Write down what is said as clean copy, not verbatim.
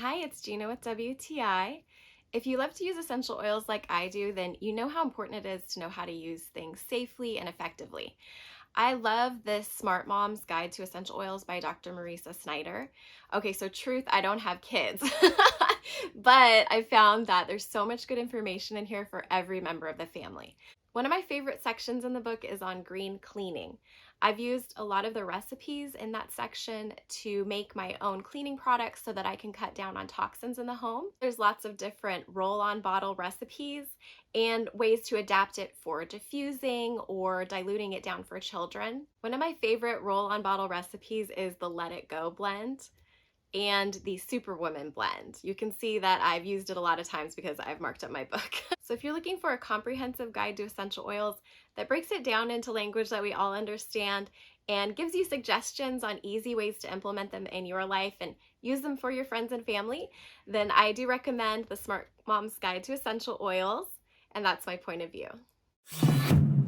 Hi, it's Gina with WTI. If you love to use essential oils like I do, then you know how important it is to know how to use things safely and effectively. I love this Smart Mom's Guide to Essential Oils by Dr. Mariza Snyder. Okay, so truth, I don't have kids, but I found that there's so much good information in here for every member of the family. One of my favorite sections in the book is on green cleaning. I've used a lot of the recipes in that section to make my own cleaning products so that I can cut down on toxins in the home. There's lots of different roll-on bottle recipes and ways to adapt it for diffusing or diluting it down for children. One of my favorite roll-on bottle recipes is the Let It Go blend and the Superwoman blend. You can see that I've used it a lot of times because I've marked up my book. So if you're looking for a comprehensive guide to essential oils that breaks it down into language that we all understand and gives you suggestions on easy ways to implement them in your life and use them for your friends and family, then I do recommend the Smart Mom's Guide to Essential Oils, and that's my point of view.